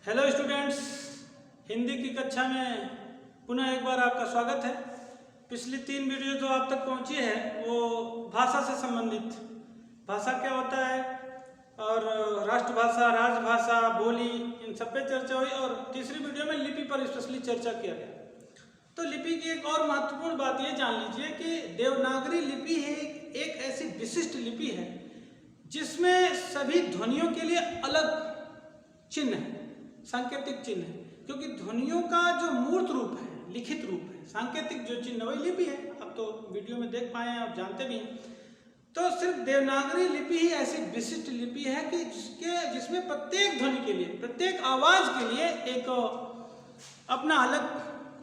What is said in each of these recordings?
Hello students, Hindi की कक्षा में पुनः एक बार आपका स्वागत है। पिछली 3 वीडियो जो आप तक पहुंची है वो भाषा से संबंधित, भाषा क्या होता है और राष्ट्रभाषा, राजभाषा, बोली, इन सब पे चर्चा हुई और तीसरी वीडियो में लिपि पर स्पेशली चर्चा किया गया। तो लिपि की एक और महत्वपूर्ण बात ये जान लीजिए कि देवनागरी लिपि है एक ऐसी विशिष्ट लिपि है जिसमें सभी ध्वनियों के लिए अलग चिन्ह है, सांकेतिक चिन्ह है, क्योंकि ध्वनियों का जो मूर्त रूप है, लिखित रूप है, सांकेतिक जो चिन्ह वही लिपि है। अब तो वीडियो में देख पाए हैं, आप जानते भी हैं। तो सिर्फ देवनागरी लिपि ही ऐसी विशिष्ट लिपि है कि जिसमें प्रत्येक ध्वनि के लिए, प्रत्येक आवाज के लिए एक अपना अलग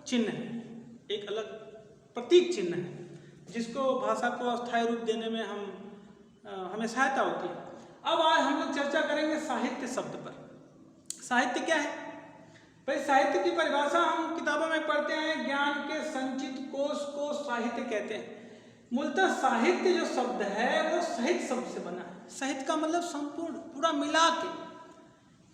चिन्ह है, एक अलग प्रतीक चिन्ह है, जिसको भाषा को अस्थायी रूप देने में हमें सहायता होती है। अब आज हम लोग चर्चा करेंगे साहित्य शब्द पर। साहित्य क्या है भाई? साहित्य की परिभाषा हम किताबों में पढ़ते हैं, ज्ञान के संचित कोश को साहित्य कहते हैं। मूलतः साहित्य जो शब्द है वो सहित शब्द से बना है। सहित का मतलब संपूर्ण, पूरा मिला के,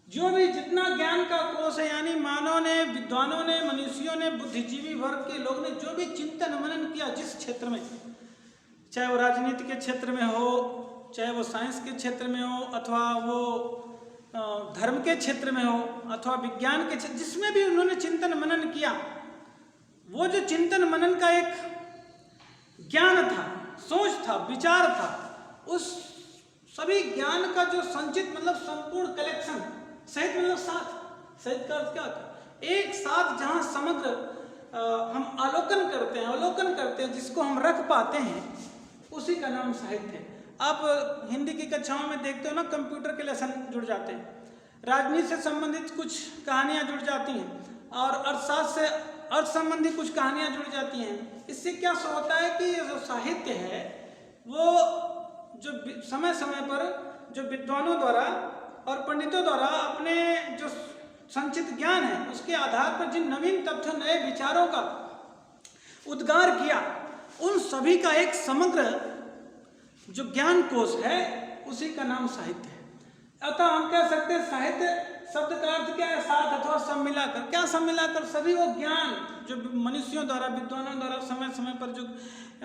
जो भी जितना ज्ञान का कोश है, यानी मानव ने, विद्वानों ने, मनुष्यों ने, बुद्धिजीवी वर्ग के लोग ने जो भी चिंतन मनन किया जिस क्षेत्र में, चाहे वो राजनीति के क्षेत्र में हो, चाहे वो साइंस के क्षेत्र में हो, अथवा वो धर्म के क्षेत्र में हो, अथवा विज्ञान के क्षेत्र, जिसमें भी उन्होंने चिंतन मनन किया, वो जो चिंतन मनन का एक ज्ञान था, सोच था, विचार था, उस सभी ज्ञान का जो संचित मतलब संपूर्ण कलेक्शन, सहित मतलब साथ, सहित का अर्थ क्या होता है? एक साथ जहाँ समग्र हम अवलोकन करते हैं, जिसको हम रख पाते हैं, उसी का नाम साहित्य है। आप हिंदी की कक्षाओं में देखते हो ना, कंप्यूटर के लेसन जुड़ जाते हैं, राजनीति से संबंधित कुछ कहानियाँ जुड़ जाती हैं और अर्थशास्त्र से अर्थ संबंधी कुछ कहानियाँ जुड़ जाती हैं। इससे क्या होता है कि ये जो साहित्य है वो जो समय समय पर जो विद्वानों द्वारा और पंडितों द्वारा अपने जो संचित ज्ञान है उसके आधार पर जिन नवीन तथ्यों, नए विचारों का उद्गार किया, उन सभी का एक समग्र जो ज्ञान कोश है उसी का नाम साहित्य है। अतः हम कह सकते हैं साहित्य शब्द का अर्थ क्या है? साथ अथवा सब मिलाकर। क्या सब मिलाकर? सभी वो ज्ञान जो मनुष्यों द्वारा, विद्वानों द्वारा समय समय पर जो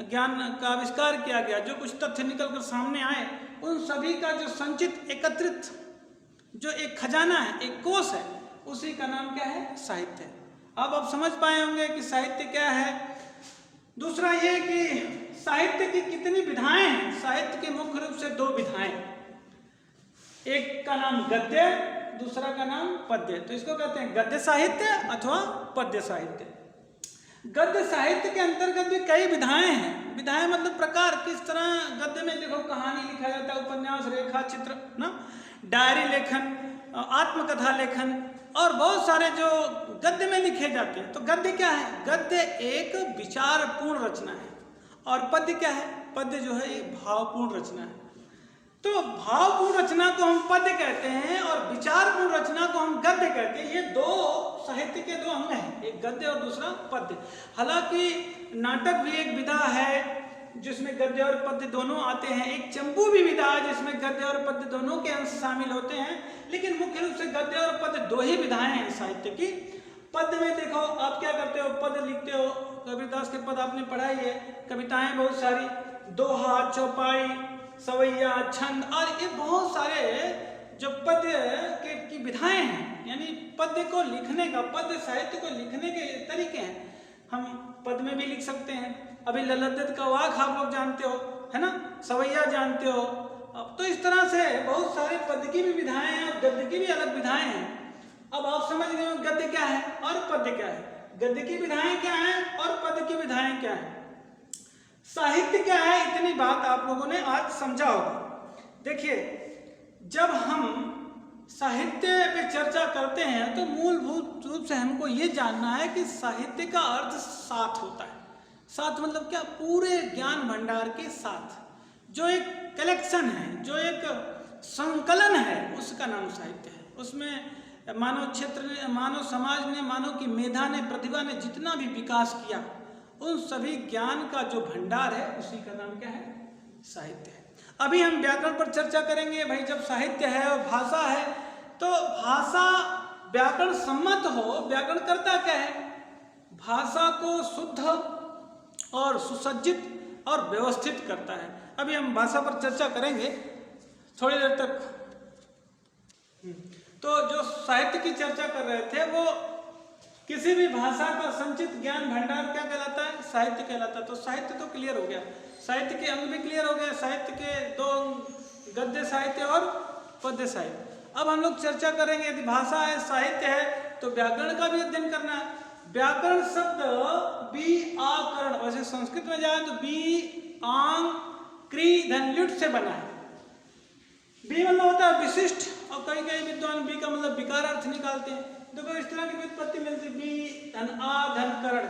ज्ञान का आविष्कार किया गया, जो कुछ तथ्य निकल कर सामने आए, उन सभी का जो संचित, एकत्रित जो एक खजाना है, एक कोश है, उसी का नाम क्या है? साहित्य है। अब आप समझ पाए होंगे कि साहित्य क्या है। दूसरा ये कि साहित्य की कितनी विधाएं हैं। साहित्य के मुख्य रूप से 2 विधाएं, एक का नाम गद्य, दूसरा का नाम पद्य। तो इसको कहते हैं गद्य साहित्य अथवा पद्य साहित्य। गद्य साहित्य के अंतर्गत भी कई विधाएं हैं। विधाएं मतलब प्रकार, किस तरह गद्य में देखो कहानी लिखा जाता है, उपन्यास, रेखा चित्र ना, डायरी लेखन, आत्मकथा लेखन और बहुत सारे जो गद्य में लिखे जाते हैं। तो गद्य क्या है? गद्य एक विचारपूर्ण रचना है और पद्य क्या है? पद्य जो है एक भावपूर्ण रचना है। तो भावपूर्ण रचना को हम पद्य कहते हैं और विचारपूर्ण रचना को हम गद्य कहते हैं। ये 2 साहित्य के 2 अंग हैं, एक गद्य और दूसरा पद्य। हालांकि नाटक भी एक विधा है जिसमें गद्य और पद्य दोनों आते हैं, एक चंपू भी विधा है जिसमें गद्य और पद्य दोनों के अंश शामिल होते हैं, लेकिन मुख्य रूप से गद्य और पद्य 2 ही विधाएं हैं साहित्य की। पद्य में देखो आप क्या करते हो, पद्य लिखते हो, कबीरदास के पद आपने पढ़ाई है, कविताएं बहुत सारी, दोहा, चौपाई, सवैया, छंद और ये बहुत सारे जो पद्य की विधाएं हैं, यानी पद्य को लिखने का, पद्य साहित्य को लिखने के तरीके हैं। हम पद्य में भी लिख सकते हैं। अभी ललद्दत का वाक आप लोग जानते हो, है ना, सवैया जानते हो। अब तो इस तरह से बहुत सारे पद्य की भी विधाएं हैं और गद्य की भी अलग विधाएं हैं। अब आप समझ गए हो गद्य क्या है और पद्य क्या है, गद्य की विधाएं क्या हैं और पद्य की विधाएं क्या हैं, साहित्य क्या है। इतनी बात आप लोगों ने आज समझा होगा। देखिए, जब हम साहित्य पे चर्चा करते हैं तो मूलभूत रूप से हमको ये जानना है कि साहित्य का अर्थ साथ होता है। साथ मतलब क्या? पूरे ज्ञान भंडार के साथ जो एक कलेक्शन है, जो एक संकलन है, उसका नाम साहित्य है। उसमें मानव क्षेत्र ने, मानव समाज ने, मानव की मेधा ने, प्रतिभा ने जितना भी विकास किया, उन सभी ज्ञान का जो भंडार है उसी का नाम क्या है? साहित्य है। अभी हम व्याकरण पर चर्चा करेंगे। भाई जब साहित्य है और भाषा है तो भाषा व्याकरण सम्मत हो, व्याकरण करता क्या है? भाषा को शुद्ध और सुसज्जित और व्यवस्थित करता है। अभी हम भाषा पर चर्चा करेंगे थोड़ी देर तक। तो जो साहित्य की चर्चा कर रहे थे, वो किसी भी भाषा का संचित ज्ञान भंडार क्या कहलाता है? साहित्य कहलाता है। तो साहित्य तो क्लियर हो गया, साहित्य के अंग भी क्लियर हो गए, साहित्य के दो गद्य साहित्य और पद्य साहित्य। अब हम लोग चर्चा करेंगे, यदि भाषा है, साहित्य है, तो व्याकरण का भी अध्ययन करना है। व्याकरण शब्द व्याकरण, वैसे संस्कृत में जाए तो बी आंग क्री धन ल्युट से बना है। बी मतलब होता है विशिष्ट, और कई कई विद्वान बी का मतलब विकार अर्थ निकालते हैं। देखो इस तरह की व्युत्पत्ति मिलती है, बी धन आ धन करण।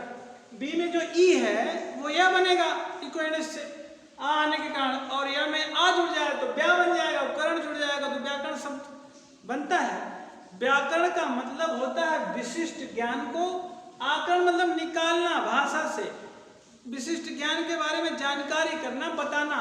बी में जो ई है वो या बनेगा इक्वेनिस से, आ आने के कारण, और या में आ जुड़ जाए तो ब्या बन जाएगा, करण जुड़ जाएगा तो व्याकरण शब्द बनता है। व्याकरण का मतलब होता है विशिष्ट ज्ञान को, आकरण मतलब निकालना, भाषा से विशिष्ट ज्ञान के बारे में जानकारी करना, बताना।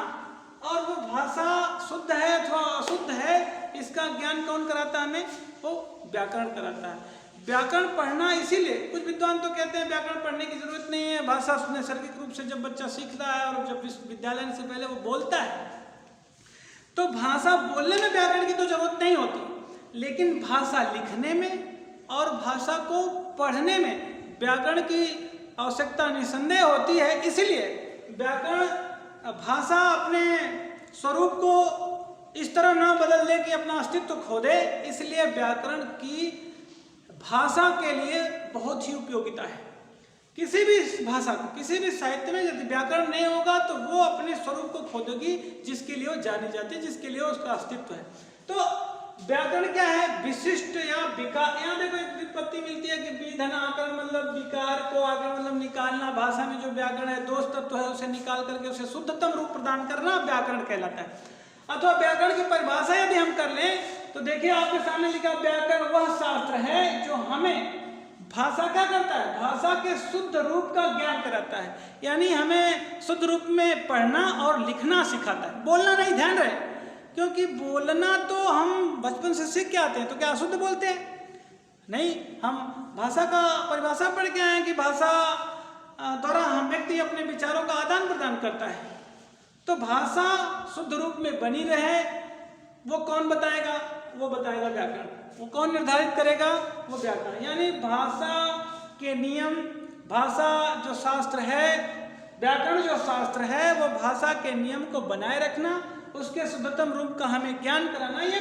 और वो भाषा शुद्ध है अथवा अशुद्ध है, इसका ज्ञान कौन कराता है हमें? वो व्याकरण कराता है। व्याकरण पढ़ना, इसीलिए कुछ विद्वान तो कहते हैं व्याकरण पढ़ने की जरूरत नहीं है, भाषा नैसर्गिक रूप से जब बच्चा सीखता है और जब विद्यालय से पहले वो बोलता है, तो भाषा बोलने में व्याकरण की तो जरूरत नहीं होती, लेकिन भाषा लिखने में और भाषा को पढ़ने में व्याकरण की आवश्यकता निसंदेह होती है। इसलिए व्याकरण भाषा अपने स्वरूप को इस तरह ना बदल दे कि अपना अस्तित्व खो दे, इसलिए व्याकरण की भाषा के लिए बहुत ही उपयोगिता है। किसी भी भाषा को, किसी भी साहित्य में यदि व्याकरण नहीं होगा तो वो अपने स्वरूप को खो देगी जिसके लिए वो जानी जाती है, जिसके लिए उसका अस्तित्व है। तो व्याकरण क्या है? विशिष्ट या विकार। यहाँ देखो एक व्युत्पत्ति मिलती है कि विधन आकरण मतलब विकार को, आकरण मतलब निकालना। भाषा में जो व्याकरण है, दोष तत्व है, उसे निकाल करके उसे शुद्धतम रूप प्रदान करना व्याकरण कहलाता है। अथवा व्याकरण की परिभाषा यदि हम कर लें तो देखिए आपके सामने लिखा, व्याकरण वह शास्त्र है जो हमें भाषा क्या करता है? भाषा के शुद्ध रूप का ज्ञान कराता है, यानी हमें शुद्ध रूप में पढ़ना और लिखना सिखाता है। बोलना नहीं, ध्यान रहे, क्योंकि बोलना तो हम बचपन से सीख के आते हैं, तो क्या अशुद्ध बोलते हैं? नहीं, हम भाषा का परिभाषा पढ़ के आए हैं कि भाषा द्वारा हम व्यक्ति अपने विचारों का आदान प्रदान करता है। तो भाषा शुद्ध रूप में बनी रहे, वो कौन बताएगा? वो बताएगा व्याकरण। वो कौन निर्धारित करेगा? वो व्याकरण। यानी भाषा के नियम, भाषा जो शास्त्र है, व्याकरण जो शास्त्र है, वो भाषा के नियम को बनाए रखना, उसके शुद्धतम रूप का हमें ज्ञान कराना, ये